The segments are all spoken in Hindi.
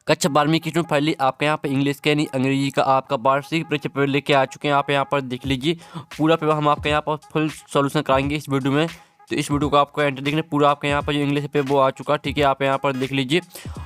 कक्षा 12वीं की स्टूडेंट फाइनली आपके यहाँ पर इंग्लिश के यानी अंग्रेजी का आपका वार्षिक परीक्षा पेपर लेके आ चुके हैं। आप यहाँ पर देख लीजिए पूरा पेपर हम आपके यहाँ पर फुल सॉल्यूशन कराएंगे इस वीडियो में। तो इस वीडियो को आपको एंटर देखने पूरा आपके यहाँ पर जो इंग्लिश पेपर वो आ चुका, ठीक है। आप यहाँ पर देख लीजिए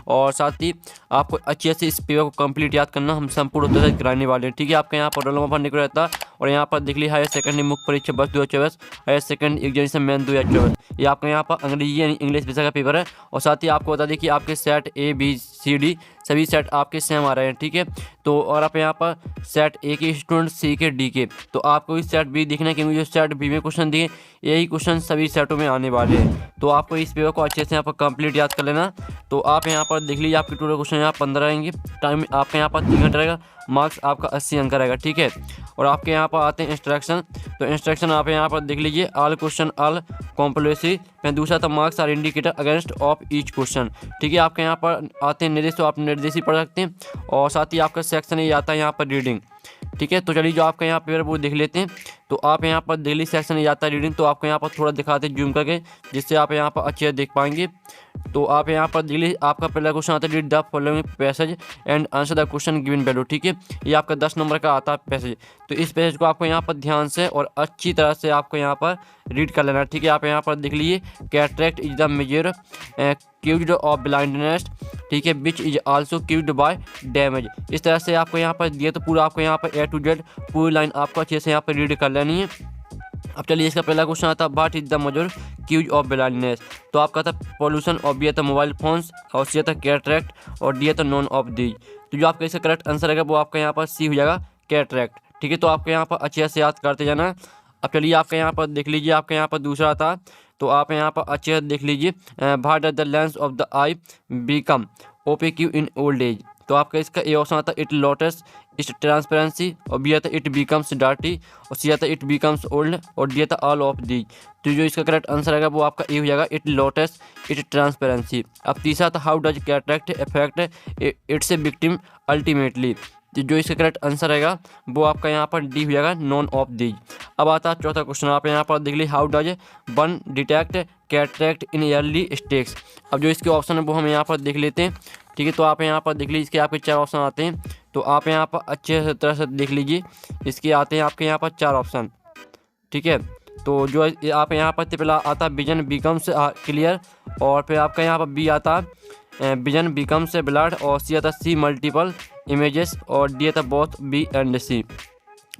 और साथ ही आपको अच्छे से इस पेपर को कंप्लीट याद करना हम संपूर्ण तरह से कराने वाले हैं, ठीक है। आपके यहाँ पर रोल नंबर भरने को रहता है और यहाँ पर देख लीजिए हायर सेकेंडरी मुख्य परीक्षा वर्ष 2024 हायर सेकेंडरी एग्जामिनेशन मेन 2024। ये आपके यहाँ पर अंग्रेजी यानी इंग्लिश विषय का पेपर है। और साथ ही आपको बता दें कि आपके सेट ABCD सभी सेट आपके सेम आ रहे हैं, ठीक है। तो और आप यहाँ पर सेट A के स्टूडेंट, C के, D के, तो आपको इस सेट B दिखना है क्योंकि जो सेट B में क्वेश्चन दिए यही क्वेश्चन सभी सेटों में आने वाले हैं। तो आपको इस पेपर को अच्छे से यहाँ पर कंप्लीट याद कर लेना। तो आप यहाँ पर देख लीजिए आपके टोटल क्वेश्चन यहाँ 15 रहेंगे, टाइम आपके यहाँ पर 3 घंटे रहेगा, मार्क्स आपका 80 अंक रहेगा, ठीक है। और आपके यहाँ पर आते हैं इंस्ट्रक्शन। तो इंस्ट्रक्शन आप यहाँ पर देख लीजिए ऑल क्वेश्चन ऑल कॉम्प्लेक्सी में दूसरा था marks are indicator against of each question, ठीक है। आपके यहाँ पर आते हैं निर्देश, तो आप निर्देश ही पढ़ सकते हैं। और साथ ही आपका सेक्शन ये आता है यहाँ पर रीडिंग, ठीक है। तो चलिए जो आपका यहाँ पेपर वो देख लेते हैं। तो आप यहाँ पर डेली सेक्शन ये आता है रीडिंग, तो आपको यहाँ पर थोड़ा दिखाते हैं जूम करके जिससे आप यहाँ पर अच्छे देख पाएंगे। तो आप यहाँ पर डेली आपका पहला क्वेश्चन आता है read the following passage and answer the question given value, ठीक है। ये आपका 10 नंबर का आता है पैसेज। तो इस पैसेज को आपको यहाँ पर ध्यान से और अच्छी तरह से आपको यहाँ पर रीड कर लेना, ठीक है। आप यहाँ पर देख लीजिए cataract is the major caused of blindness, ठीक है, which is also caused by damage. इस तरह से आपको यहाँ पर दिया, तो पूरा आपको यहाँ पर A to Z पूरी लाइन आपको अच्छे से यहाँ पर रीड कर लेनी है। अब चलिए इसका पहला क्वेश्चन आता है what is the major cause of blindness. तो आपका था पॉल्यूशन और B था मोबाइल फोन्स और C था कैटरेक्ट और D था नॉन ऑफ दीज। तो जो आपका इसका करेक्ट आंसर रहेगा वो आपका यहाँ पर C हो जाएगा कैटरेक्ट, ठीक है। तो आपको यहाँ पर अच्छे से याद करते जाना है। अब चलिए आपका यहाँ पर देख लीजिए आपका यहाँ पर दूसरा था, तो आप यहाँ पर अच्छे से देख लीजिए what the lens of the eye become opaque in old age. तो आपका इसका ए ऑप्शन आता है इट लॉटेस इट ट्रांसपेरेंसी और B आता इट बिकम्स डार्टी और C आता इट बिकम्स ओल्ड और D आता ऑल ऑफ दी। तो जो इसका करेक्ट आंसर आएगा वो आपका ए हो जाएगा इट लॉटेस इट ट्रांसपेरेंसी। अब तीसरा था how does cataract affect it's victim ultimately. तो जो इसका करेक्ट आंसर रहेगा वो आपका यहाँ पर D हो जाएगा नॉन ऑफ दीज। अब आता है चौथा क्वेश्चन, आप यहाँ पर देख लीजिए how does one detect cataract in early stage. अब जो इसके ऑप्शन है वो हम यहाँ पर देख लेते हैं, ठीक है। तो आप यहाँ पर देख लीजिए इसके आपके 4 ऑप्शन आते हैं। तो आप यहाँ पर अच्छे से तरह से देख लीजिए इसके आते हैं आपके यहाँ पर 4 ऑप्शन, ठीक है। तो जो आप यहाँ पर पहला आता है विजन बिकम्स क्लियर और फिर आपका यहाँ पर B आता है विजन बिकम्स ब्लड और C आता C मल्टीपल इमेजेस और D आता बोथ B एंड C।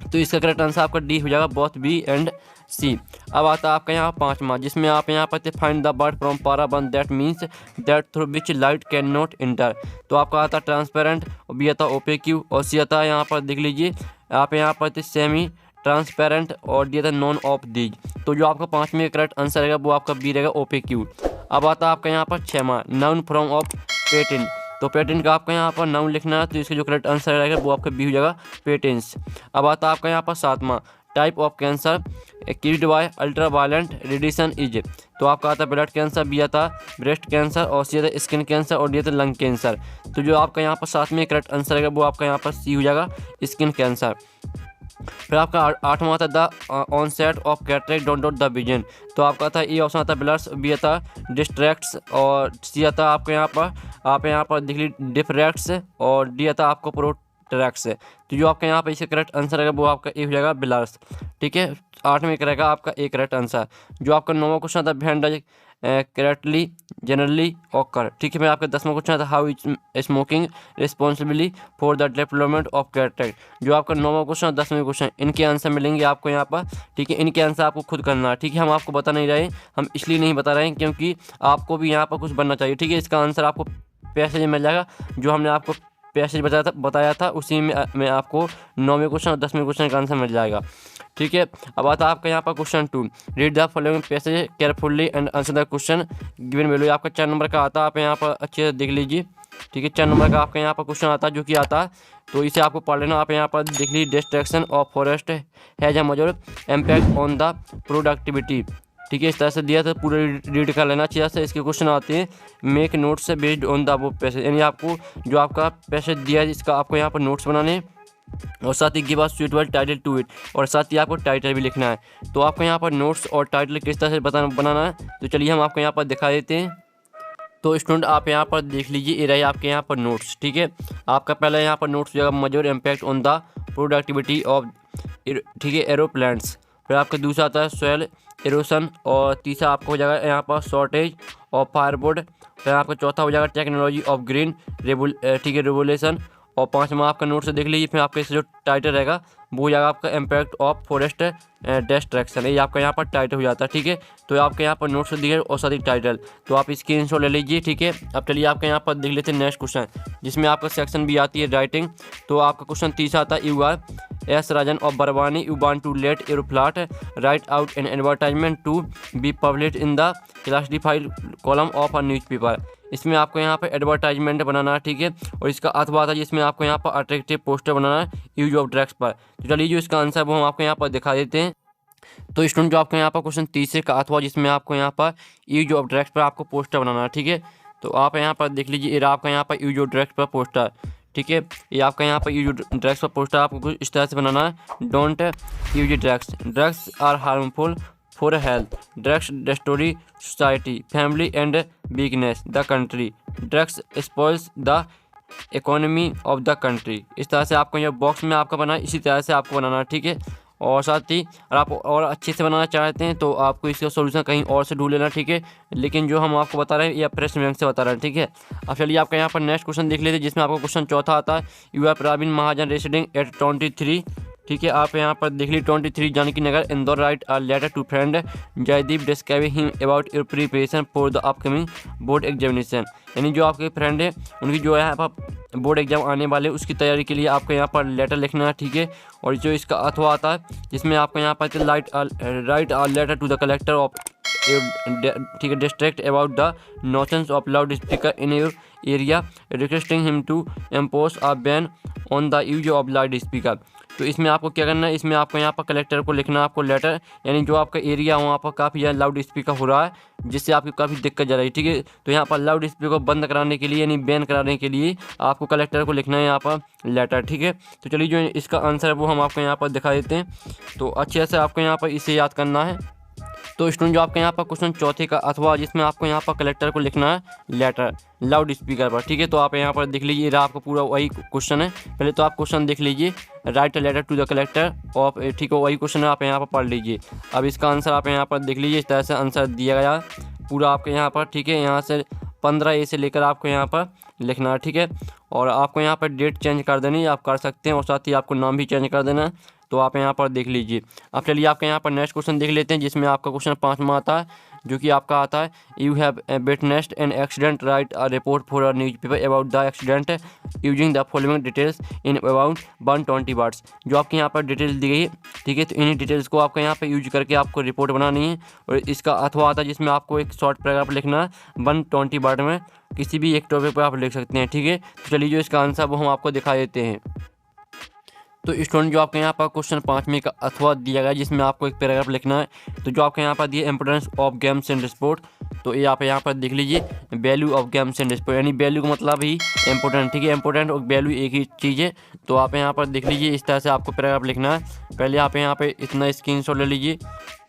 तो इसका करेक्ट आंसर आपका D हो जाएगा बोथ B एंड C। अब आता है आपका यहाँ 5वां जिसमें आप यहाँ पर फाइंड द बर्ड फ्रॉम पारा 1 that means that through which light can not inter. तो आपका आता है ट्रांसपेरेंट और B आता ओपेक्यू और C आता है यहाँ पर देख लीजिए आप यहाँ पर सेमी ट्रांसपेरेंट और D आता नॉन ऑफ दीज। तो जो आपका 5वें करेक्ट आंसर रहेगा वो आपका B रहेगा ओपेक्यू। अब आता है आपका यहाँ पर 6वां नाउन फ्रॉम ऑफ पेटेंट। तो पेटेंट का आपका यहाँ पर नाउन लिखना है, तो इसका जो करेक्ट आंसर रहेगा वो आपका B हो जाएगा पेटेंट्स। अब आता है आपका यहाँ पर 7वां type of cancer caused by ultra violent radiation is. तो आपका आता है ब्लड कैंसर, B आता ब्रेस्ट कैंसर और C आता स्किन कैंसर और D आता लंग कैंसर। तो जो आपका यहाँ पर 7वें करेक्ट आंसर रहेगा वो आपका यहाँ पर C हो जाएगा स्किन कैंसर। फिर आपका 8वां आता the onset of cataract don't dot the vision. तो आपका था ए ऑप्शन आता ब्लर्स, B आता डिस्ट्रैक्ट्स और C आता आपके यहाँ पर आप यहाँ पर देख लीजिए डिफ्रैक्ट्स और D आता आपको प्रोट्रैक्ट्स। तो जो आपका यहाँ पर इसका करेक्ट आंसर रहेगा वो आपका ए हो जाएगा ब्लर्स, ठीक है। 8वें रहेगा आपका ए करेक्ट आंसर। जो आपका 9वां क्वेश्चन आता behind the correctly generally occur, ठीक है। मैं आपका 10वां क्वेश्चन आता how is smoking responsibly for the development of cataract. जो आपका 9वां क्वेश्चन 10वें क्वेश्चन इनके आंसर मिलेंगे आपको यहाँ पर, ठीक है। इनके आंसर आपको खुद करना है, ठीक है। हम आपको बता नहीं रहे, हम इसलिए नहीं बता रहे हैं क्योंकि आपको भी यहाँ पर कुछ बनना चाहिए, ठीक है। इसका आंसर आपको पैसेज मिल जाएगा जो हमने आपको पैसेज बताया था उसी में आपको 9वें क्वेश्चन और 10वें क्वेश्चन का आंसर मिल जाएगा, ठीक है। अब आता है आपका यहाँ पर question 2 read the following passage carefully and answer the question given value. आपका 4 नंबर का आता है, आप यहाँ पर अच्छे से देख लीजिए, ठीक है। 4 नंबर का आपका यहाँ पर क्वेश्चन आता है जो कि आता है, तो इसे आपको पढ़ लेना। आप यहाँ पर देख लीजिए destruction of forest has a major impact on the productivity, ठीक है। इस तरह से दिया था पूरा रीड कर लेना चाहिए। से इसके क्वेश्चन आते हैं make notes based on the वो पैसेज, यानी आपको जो आपका पैसेज दिया है इसका आपको यहाँ पर नोट्स बनाने और साथ ही give us suitable title to it और साथ ही आपको टाइटल भी लिखना है। तो आपको यहाँ पर नोट्स और टाइटल किस तरह से बनाना है तो चलिए हम आपको यहाँ पर दिखा देते हैं। तो स्टूडेंट आप यहाँ पर देख लीजिए, ये रहे आपके यहाँ पर नोट्स। ठीक है, आपका पहला यहाँ पर नोट्स जो है major impact on the productivity of, ठीक है, एरोप्लेन्स। फिर आपका दूसरा आता है सॉइल एरोशन, और तीसरा आपका हो जाएगा यहाँ पर शॉर्टेज ऑफ फायरवुड। फिर आपका चौथा हो जाएगा टेक्नोलॉजी ऑफ ग्रीन ठीक है, रेवोल्यूशन। और पाँचवा आपका नोट से देख लीजिए। फिर आपका इसका जो टाइटल रहेगा वो हो जाएगा आपका इम्पैक्ट ऑफ फॉरेस्ट डिस्ट्रैक्शन। ये आपका यहाँ पर टाइटल हो जाता है। ठीक है, तो आपके यहाँ पर नोट से दिए और साथ ही टाइटल, तो आप स्क्रीनशॉट ले लीजिए। ठीक है, अब चलिए आपके यहाँ पर देख लेते हैं नेक्स्ट क्वेश्चन, जिसमें आपका सेक्शन भी आती है राइटिंग। तो आपका क्वेश्चन तीसरा आता है, you are S Rajan of Barwani, you want to let your plot write out an advertisement to be publish in the classified column of a newspaper. इसमें आपको यहाँ पर एडवर्टाइजमेंट बनाना है। ठीक है, और इसका अथवा आता है जिसमें आपको यहाँ पर अट्रैक्टिव पोस्टर बनाना है यूज ऑफ ड्रग्स पर। तो चलिए जो इसका आंसर वो हम आपको यहाँ पर दिखा देते हैं। तो स्टूडेंट जो आपको यहाँ पर क्वेश्चन तीसरे का अथवा जिसमें आपको यहाँ पर यूज ऑफ ड्रग्स पर आपको पोस्टर बनाना है। ठीक है, तो आप यहाँ पर देख लीजिए, ये आपका यहाँ पर यूज ऑफ ड्रग्स पर पोस्टर। ठीक है, ये आपका यहाँ पर यूज ड्रग्स पर पोस्टर आपको कुछ इस तरह से बनाना है। Don't use drugs, drugs are harmful for health, drugs destroy society, family and weakness the country, drugs spoils the economy of the country. इस तरह से आपको ये बॉक्स में आपका बना, इसी तरह से आपको बनाना है। ठीक है, और साथ ही अगर आप और अच्छे से बनाना चाहते हैं तो आपको इसका सोल्यूशन कहीं और से ढूंढ लेना। ठीक है, लेकिन जो हम आपको बता रहे हैं ये प्रश्न बैंक से बता रहे हैं। ठीक है, अब चलिए आपका यहाँ पर नेक्स्ट क्वेश्चन देख लेते हैं, जिसमें आपको क्वेश्चन चौथा आता है, you are Praveen Mahajan residing at 23। ठीक है, आप यहाँ पर देख लीजिए 23 Janaki Nagar Indore, write a letter to friend Jaydeep describing him about your preparation for the upcoming board examination. यानी जो आपके फ्रेंड है उनकी जो है यहाँ पर बोर्ड एग्जाम आने वाले उसकी तैयारी के लिए आपको यहाँ पर लेटर लिखना है। ठीक है, और जो इसका अथवा आता है जिसमें आपको यहाँ पर write a letter to the collector of, ठीक है, district about the nuisance of loudspeaker in your area, requesting him to impose a ban on the use of loudspeaker. तो इसमें आपको क्या करना है, इसमें आपको यहाँ पर कलेक्टर को लिखना है आपको लेटर, यानी जो आपका एरिया वहाँ पर काफ़ी ज़्यादा लाउड स्पीकर हो रहा है जिससे आपकी काफ़ी दिक्कत जा रही है। ठीक है, तो यहाँ पर लाउड स्पीकर को बंद कराने के लिए यानी बैन कराने के लिए आपको कलेक्टर को लिखना है यहाँ पर लेटर। ठीक है, तो चलिए जो इसका आंसर है वो हम आपको यहाँ पर दिखा देते हैं। तो अच्छे से आपको यहाँ पर इसे याद करना है। तो स्टूडेंट जो आपके यहाँ पर क्वेश्चन चौथे का अथवा जिसमें आपको यहाँ पर कलेक्टर को लिखना है लेटर लाउड स्पीकर पर। ठीक है, तो आप यहाँ पर देख लीजिए, ये आपको पूरा वही क्वेश्चन है। पहले तो आप क्वेश्चन देख लीजिए, write letter to the collector of, ठीक है, वही क्वेश्चन है, आप यहाँ पर पढ़ लीजिए। अब इसका आंसर आप यहाँ पर देख लीजिए, इस तरह से आंसर दिया गया पूरा आपके यहाँ पर। ठीक है, यहाँ से 15A से लेकर आपको यहाँ पर लिखना है। ठीक है, और आपको यहाँ पर डेट चेंज कर देनी आप कर सकते हैं, और साथ ही आपको नाम भी चेंज कर देना है। तो आप यहाँ पर देख लीजिए। अब चलिए आपके यहाँ पर नेक्स्ट क्वेश्चन देख लेते हैं, जिसमें आपका क्वेश्चन 5वां आता है, जो कि आपका आता है, you have witnessed an accident, right a report for a newspaper about the accident using the following details in about 120 words. जो आपके यहाँ पर डिटेल्स दी गई है। ठीक है, तो इन्हीं डिटेल्स को आपको यहाँ पर यूज करके आपको रिपोर्ट बनानी है, और इसका अथवा आता है जिसमें आपको एक शॉर्ट पैराग्राफ लिखना है 120 वर्ड में, किसी भी एक टॉपिक पर आप लिख सकते हैं। ठीक है, तो चलिए जो इसका आंसर वो हम आपको दिखा देते हैं। तो स्टूडेंट जो आपके यहाँ पर क्वेश्चन 5वें का अथवा दिया गया जिसमें आपको एक पैराग्राफ लिखना है। तो जो आपके यहाँ पर दिए importance of games and sport, तो ये आप यहाँ पर देख लीजिए, value of games and sport, यानी वैल्यू का मतलब ही इंपॉर्टेंट। ठीक है, इंपॉर्टेंट और वैल्यू एक ही चीज़ है। तो आप यहाँ पर देख लीजिए, इस तरह से आपको पैराग्राफ लिखना है। पहले आप यहाँ पर इतना स्क्रीनशॉट ले लीजिए।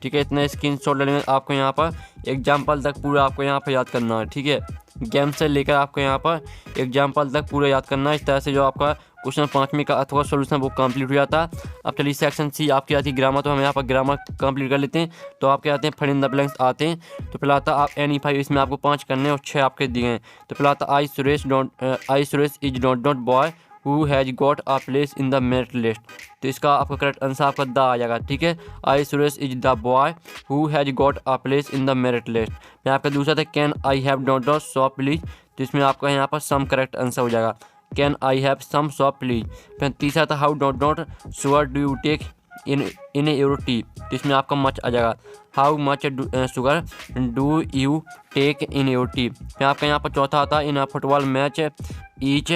ठीक है, इतना स्क्रीनशॉट लेने आपको यहाँ पर एग्जाम्पल तक पूरा आपको यहाँ पर याद करना है। ठीक है, गेम से लेकर आपको यहाँ पर एग्जाम्पल तक पूरा याद करना है। इस तरह से जो आपका क्वेश्चन 5वें का अथवा सोल्यूशन वो कंप्लीट हो जाता है। अब चलिए सेक्शन सी आपकी आती है ग्रामर, तो हम यहाँ पर ग्रामर कंप्लीट कर लेते हैं। तो आपके आते हैं फिल इन द ब्लैंक्स आते हैं। तो पहला आता है आप NE5, इसमें आपको 5 करने और 6 आपके दिए हैं। तो पहला आता I Suresh is not boy who has got a place in the merit list. तो इसका आपका करेक्ट आंसर आपका द आ जाएगा। ठीक है, I Suresh is the boy who has got a place in the merit list. मैं आपका दूसरा था can I have dot dot shop please, तो इसमें आपका यहाँ पर सम करेक्ट आंसर हो जाएगा, can I have some shop please. फिर तीसरा था how dot dot sugar do you take in your tea, तो इसमें आपका मच आ जाएगा, how much sugar do you take in your tea. फिर आपका यहाँ पर चौथा आता है in a football match each,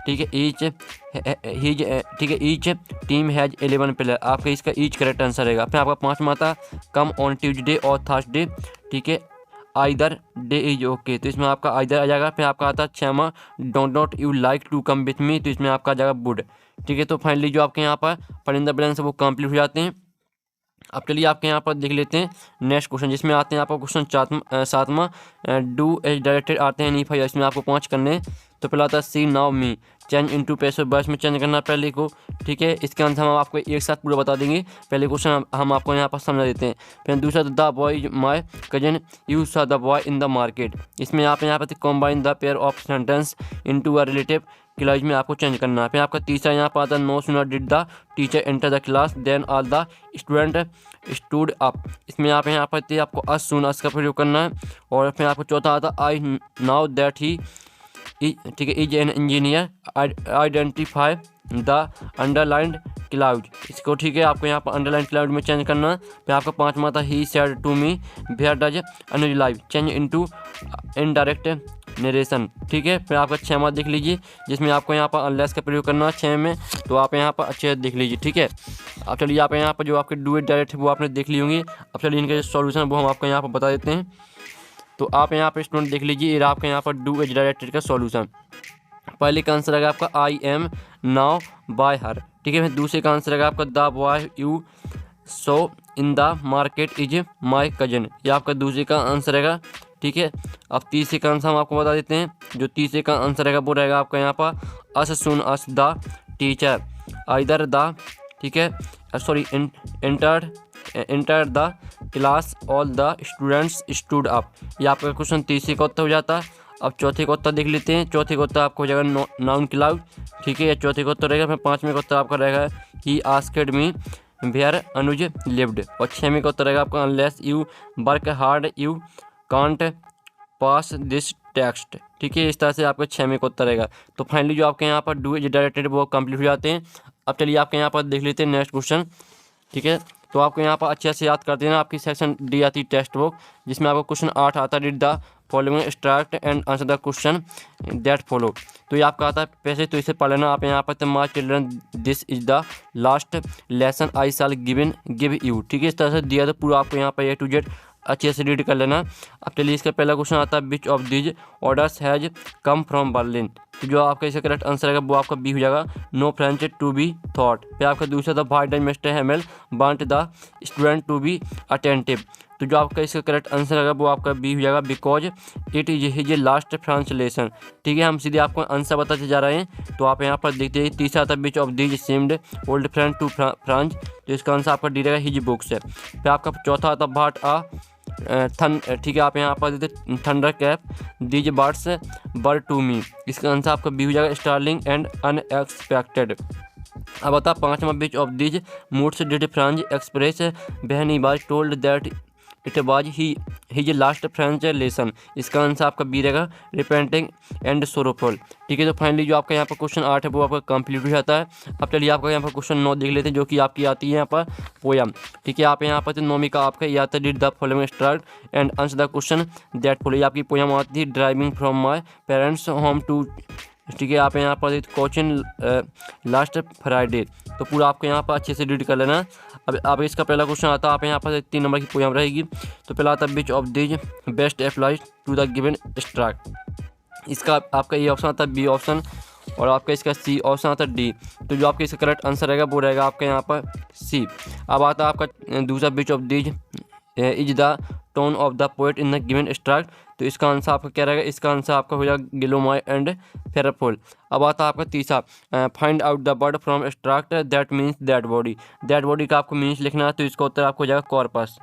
ठीक है, ठीक है, ईच टीम हैज़ 11 प्लेयर, आपका इसका ईच करेक्ट आंसर रहेगा। फिर आपका 5वां था कम ऑन ट्यूसडे और थर्सडे, ठीक है, आइदर डे इज ओके, तो इसमें आपका आइदर आ जाएगा। फिर आपका आता है 6वां don't you like to come with me, तो इसमें आपका आ जाएगा वुड। ठीक है, तो फाइनली जो आपके यहाँ पर फिल इन द ब्लैंक्स वो कंप्लीट हो जाते हैं। अब चलिए आपके यहाँ पर देख लेते हैं नेक्स्ट क्वेश्चन, जिसमें आते हैं आपका क्वेश्चन सातवां, डू एज डायरेक्टेड आते हैं नहीं भाई, इसमें आपको 5 करने हैं। तो पहला आता है सी now me, change into passive voice में चेंज करना पहले को, ठीक है। इसके आंसर हम आपको एक साथ पूरा बता देंगे, पहले क्वेश्चन हम आपको यहाँ पर समझा देते हैं। फिर दूसरा the boy my cousin you saw the boy in the market, इसमें आप यहाँ पर combine the pair of sentence into a relative clause में आपको चेंज करना है। फिर आपका तीसरा यहाँ पर आता है no sooner did the teacher enter the class then all the student stood up, इसमें आप यहाँ पर आपको अस सून अस का प्रयोग करना है। और फिर आपको चौथा आता है आई नाउ दैट ही, ठीक है, is an engineer identify the underlined cloud, इसको ठीक है आपको यहाँ पर अंडरलाइन क्लाउड में चेंज करना है। फिर आपका पाँचवा था he said to me where does Anuj live, change into indirect narration, ठीक है। फिर आपका 6वां देख लीजिए, जिसमें आपको यहाँ पर अनलेस का प्रयोग करना है 6 में, तो आप यहाँ पर अच्छे से देख लीजिए, ठीक है। अब चलिए आप यहाँ पर जो आपके डू इट डायरेक्ट है वो आपने देख ली होंगी। अब चलिए इनके जो सॉल्यूशन वो हम आपको यहाँ पर बता देते हैं। तो आप यहाँ पर स्टूडेंट देख लीजिए, ये आपका यहाँ पर डू इट डायरेक्टेड का सॉल्यूशन। पहले का आंसर आएगा आपका आई एम नाउ बाय हर, ठीक है। फिर दूसरे का आंसर आएगा आपका the boy you so in the market is my cousin, ये आपका दूसरे का आंसर रहेगा, ठीक है। अब तीसरे का आंसर हम आपको बता देते हैं, जो तीसरे का आंसर रहेगा वो रहेगा आपका यहाँ पर as soon as the teacher either the, ठीक है, sorry enter the class all the students stood up, ये आपका क्वेश्चन तीसरे का उत्तर हो जाता है। अब चौथे का उत्तर देख लेते हैं, चौथे का उत्तर आपको हो जाएगा नाउन क्लाउड, ठीक है, चौथे का उत्तर रहेगा। फिर पाँचवें का उत्तर आपका रहेगा he asked me where Anuj lived, और 6वें का उत्तर रहेगा आपका unless you work hard you can't pass this text, ठीक है। इस तरह से आपका 6वें का उत्तर रहेगा। तो फाइनली जो आपके यहाँ पर डू इज डायरेक्टेड वो कंप्लीट हो जाते हैं। अब चलिए आपके यहाँ पर देख लेते हैं नेक्स्ट क्वेश्चन, ठीक है। तो आपको यहाँ पर अच्छे से याद कर देना, आपकी सेक्शन डी आती है टेक्स्ट बुक, जिसमें आपको क्वेश्चन 8 आता है read the following extract and answer the question that follow, तो ये आपका आता है पैसे, तो इसे पढ़ लेना आप यहाँ पर my children this is the last lesson I shell give you, ठीक है। इस तरह से दिया तो पूरा आपको यहाँ पर ए टू जेड अच्छे से रीड कर लेना। अब चलिए इसका पहला क्वेश्चन आता है which of these orders has come from Berlin, तो जो आपका इसका करेक्ट आंसर है वो आपका बी हो जाएगा no French to be thought. फिर आपका दूसरा था why does mister Hamel want the student to be attentive, तो जो आपका इसका करेक्ट आंसर है वो आपका बी हो जाएगा because it is his last translation, ठीक है। हम सीधे आपको आंसर बताते जा रहे हैं, तो आप यहाँ पर देखते हैं। तीसरा था which of these seemed old friend to French, तो इसका आंसर आपका डी रहेगा हिज बुक्स है। फिर आपका चौथा था भाट ठीक है, आप यहाँ पर देते थंडर कैप दीज बर्ड्स बर टू मी, इसका आंसर आपका बी हो जाएगा स्टार्लिंग एंड अनएक्सपेक्टेड। अब आता पाँचवा which of these moods did Franz express when he was told that it was his last French lesson, इसका आंसर आपका बी रहेगा रिपेंटिंग एंड सोरोफुल, ठीक है। तो फाइनली जो आपका यहाँ पर क्वेश्चन 8 है वो आपका कंप्लीट हो जाता है। अब चलिए आपका यहाँ पर क्वेश्चन 9 देख लेते हैं, जो कि आपकी आती है यहाँ पर पोयम, ठीक है। आप यहाँ पर नौवीं का आपका ये आता है did the following extract and answer the question that follow, आपकी पोयम आती है driving from my parents home to, ठीक है। आप यहाँ पर कोचिन लास्ट फ्राइडे, तो पूरा आपको यहाँ पर अच्छे से रीड कर लेना। अब इसका पहला क्वेश्चन आता है, आप यहाँ पर 3 नंबर की पोयम रहेगी। तो पहला आता है which of these best applies to the given extract, इसका आपका ये ऑप्शन आता है बी ऑप्शन, और आपका इसका सी ऑप्शन आता है डी, तो जो आपका इसका करेक्ट आंसर रहेगा वो रहेगा आपका यहाँ पर सी। अब आता है आपका दूसरा विच of these is the tone of the poet in the given extract, तो इसका आंसर आपका क्या रहेगा, इसका आंसर आपका हो जाएगा गिलोमाई एंड फेराफुल। अब आता है आपका तीसरा find out the word from extract that means that body का आपको मीन्स लिखना है, तो इसका उत्तर आपको हो जाएगा कॉर्पस,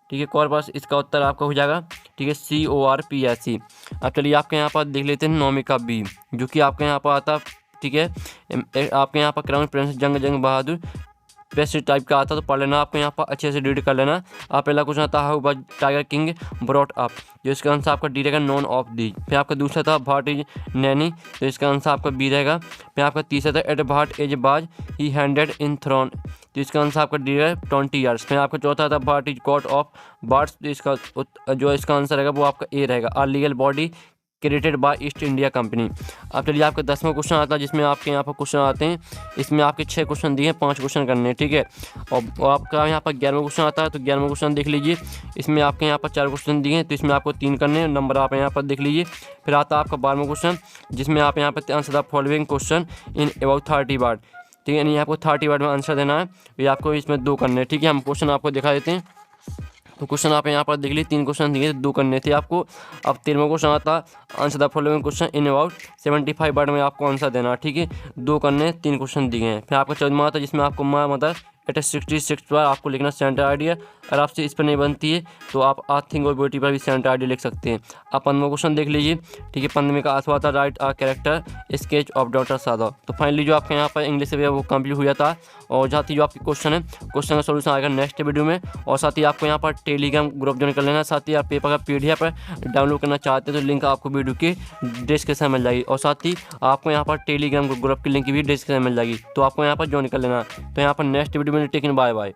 ठीक है, कॉर्पस इसका उत्तर आपका हो जाएगा, ठीक है, CORPS। अब चलिए आपके यहाँ पर देख लेते हैं नौवीं का बी, जो कि आपके यहाँ पर आता, ठीक है, आपके यहाँ पर क्राउन प्रिंस जंग बहादुर बेस्ट टाइप का आता, तो पढ़ लेना, आपको यहाँ पर अच्छे से रीड कर लेना। आप पहला क्वेश्चन आता how was tiger king brought up, जो इसका आंसर आपका डी रहेगा नॉन ऑफ दी। फिर आपका दूसरा था व्हाट इज नैनी, तो इसका आंसर आपका बी रहेगा। फिर आपका तीसरा था एट व्हाट एज बाज ही हैंडेड इन थ्रोन, तो इसका आंसर आपका डी रहेगा 20 ईयर्स। फिर आपका चौथा था what is god of birds, तो इसका आंसर रहेगा वो आपका ए रहेगा a legal body created by East India Company. अब चलिए आपका 10वां क्वेश्चन आता है, जिसमें आपके यहाँ पर क्वेश्चन आते हैं, इसमें आपके 6 क्वेश्चन दिए हैं, 5 क्वेश्चन करने हैं, ठीक है। और आपका यहाँ पर 11वां क्वेश्चन आता है, तो 11वां क्वेश्चन देख लीजिए, इसमें आपके यहाँ पर 4 क्वेश्चन दिए हैं, तो इसमें आपको 3 करने हैं, नंबर आप यहाँ पर देख लीजिए। फिर आता है आपका 12वां क्वेश्चन, जिसमें आप यहाँ पर answer the following question in about 30 word, ठीक है। यानी आपको 30 वर्ड में आंसर देना है, ये आपको इसमें 2 करने हैं, ठीक है। हम क्वेश्चन आपको दिखा देते हैं। तो क्वेश्चन आप यहाँ पर देख लीजिए, 3 क्वेश्चन दिए, 2 करने थे आपको। अब 13वां क्वेश्चन आता है, answer the following question in about 75 word में आपको आंसर देना है, ठीक है। 2 करने, 3 क्वेश्चन दिए हैं। फिर आपका 14वां आता है जिसमें आपको माँ मदर एट 66 पर आपको लिखना सेंटर आइडिया। अगर आपसे इस पर नहीं बनती है तो आप आई थिंक और ब्यूटी पर भी सेंटर आइडिया लिख सकते हैं। आप 15वां क्वेश्चन देख लीजिए, ठीक है। 15वें का आंसर आता write a character sketch of doctor Sadao. तो फाइनली जो आपके यहाँ पर इंग्लिश से वो कंप्लीट हुआ था। और साथ ही जो आपकी क्वेश्चन है, क्वेश्चन का सोल्यूशन आएगा नेक्स्ट वीडियो में। और साथ ही आपको यहाँ पर टेलीग्राम ग्रुप ज्वाइन कर लेना। साथ ही आप पेपर का PDF डाउनलोड करना चाहते हैं तो लिंक आपको वीडियो के डिस्क्रिप्शन में मिल जाएगी। और साथ ही आपको यहाँ पर टेलीग्राम ग्रुप की लिंक भी डिस्क्रिप्शन में मिल जाएगी, तो आपको यहाँ पर ज्वाइन कर लेना। तो यहाँ पर नेक्स्ट वीडियो में टेकिंग बाय बाय।